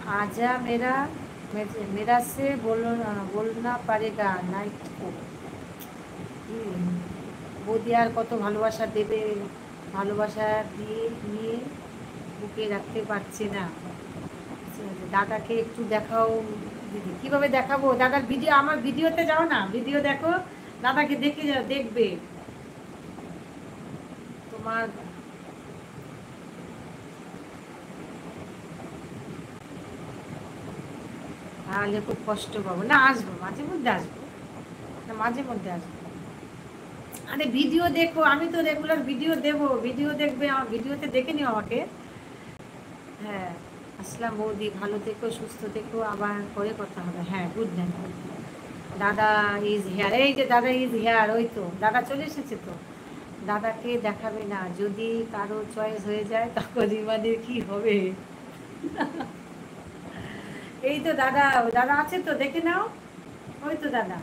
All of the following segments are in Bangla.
आजा मेरा मेरा से बोलना पड़ेगा नाइट को বৌদি আর কত ভালোবাসা দেবে, ভালোবাসা দিয়ে নিয়ে বুকে রাখতে পারছে না। দাদাকে একটু দেখাও দিদি। কিভাবে দেখাবো? দাদার ভিডিও, আমার ভিডিওতে যাও না, ভিডিও দেখো, দাদাকে দেখে যাও, দেখবে তোমার। তাহলে খুব কষ্ট পাবো না। আসবো, মাঝে মধ্যে আসবো, না মাঝে মধ্যে আসবো। আরে ভিডিও দেখো, আমি তো রেগুলার ভিডিও দেবো, ভিডিও দেখবে, আমার ভিডিওতে দেখে নিও আমাকে। হ্যাঁ, আসলাম বৌদি, ভালো থেকো, সুস্থ থেকো, আবার পরে কথা হবে। হ্যাঁ, গুড নাইট। দাদা ইজ হেয়ার, এই যে দাদা ইজ হেয়ার, ওই তো দাদা চলে এসেছে তো। দাদাকে দেখাবে না, যদি কারো চয়েস হয়ে যায় তখন রিমাদের কি হবে? এই তো দাদা, দাদা আছে তো, দেখে নাও। ওই তো দাদা,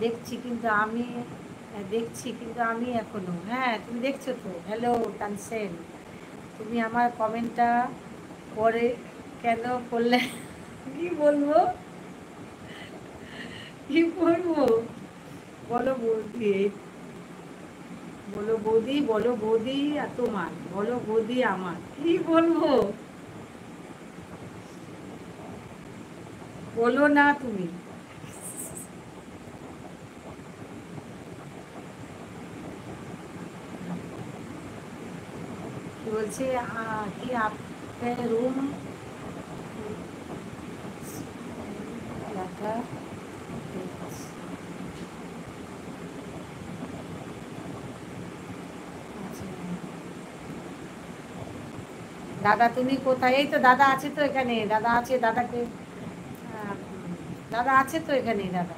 দেখছি কিন্তু আমি, দেখছি কিন্তু আমি এখনো। হ্যাঁ, তুমি দেখছো তো। হ্যালো তানসেন, তুমি আমার কমেন্টটা পরে কেন করলে? কি বলবো, কি বলবো? বলো বৌদি, বলো বৌদি, বলো বৌদি, তোমার বলো বৌদি, আমার কি বলবো? বলো না তুমি। কি বলছে? কি আপনার রুম দেখা? দাদা তুমি কোথায়? এই তো দাদা আছে তো এখানে, দাদা আছে, দাদাকে দাদা আছে তো এখানে দাদা।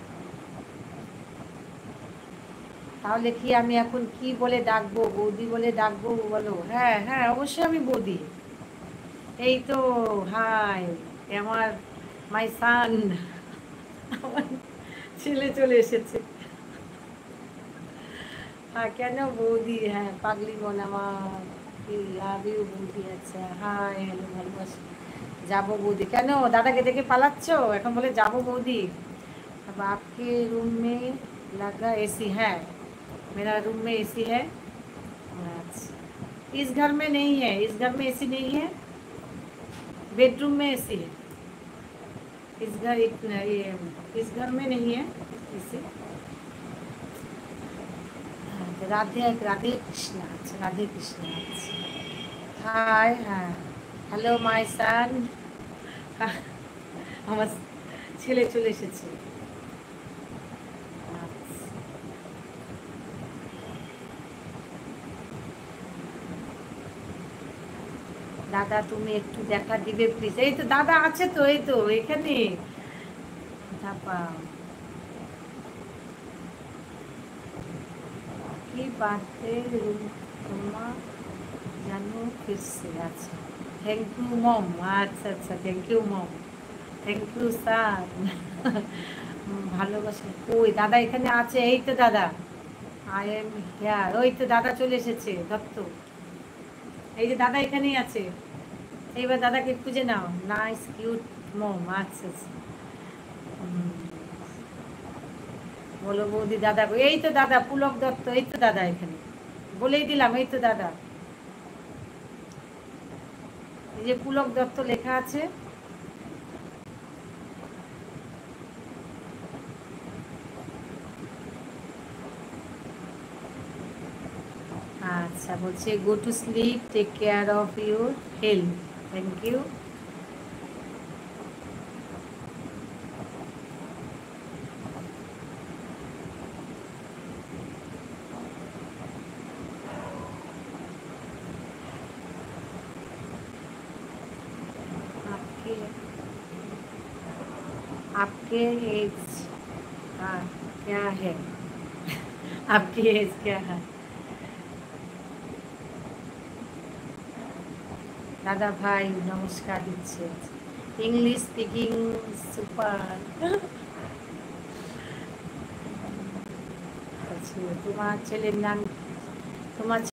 তাহলে কি আমি এখন কি বলে ডাকবো? বৌদি বলে ডাকবো বলো? হ্যাঁ হ্যাঁ, অবশ্যই আমি বৌদি। এই তো, হাই, আমার মাই সান, আমার ছেলে চলে এসেছে। হ্যাঁ, কেন বৌদি? হ্যাঁ, পাগলি বোন আমার, লাভ ইউ বৌদি। আচ্ছা, হাই, হ্যালো, ভালোবাসি। যাবো বৌদি? কেন দাদাকে দেখে পালাচ্ছ এখন? বলে যাবো বৌদি। अब आपके रूम में लगा एसी है? मेरा रूम में एसी है। अच्छा, इस घर में नहीं है, इस घर में एसी नहीं है, बेडरूम में एसी है। ये इस घर में नहीं है एसी। রাধে রাধে কৃষ্ণ। আচ্ছা, রাধে কৃষ্ণ। আচ্ছা, হাই, হ্যাঁ, হ্যালো মাই সান। আমার ছেলে চলে এসেছে। দাদা তুমি একটু দেখা দিবে প্লিজ? এই তো দাদা আছে তো, এই তো এখানে। ধাপা কি বার্থডে তোমা জানো ফিরছে? আচ্ছা, থ্যাংক ইউ মম। আচ্ছা আচ্ছা, thank you mom, thank you sir. ভালোবাসা কই? দাদা এখানে আছে, এই তো দাদা, আই এম হিয়ার। ওই তো দাদা চলে এসেছে দত্ত। এই যে দাদা এখানেই আছে। এইবার দাদাকে খুঁজে নাও। নাইস কিউট মম। আচ্ছা আচ্ছা, বলো বৌদি দাদা। এই তো দাদা, পুলক দত্ত, এই তো দাদা এখানে, বলেই দিলাম, এই তো দাদা। এই যে পুলক দত্ত লেখা আছে। আচ্ছা, বলছে go to sleep, take care of your health. Thank you. आपके आपके एज हाँ क्या है? आपकी एज क्या है? দাদা ভাই নমস্কার দিচ্ছে। English speaking super. তোমার ছেলের নাম, তোমার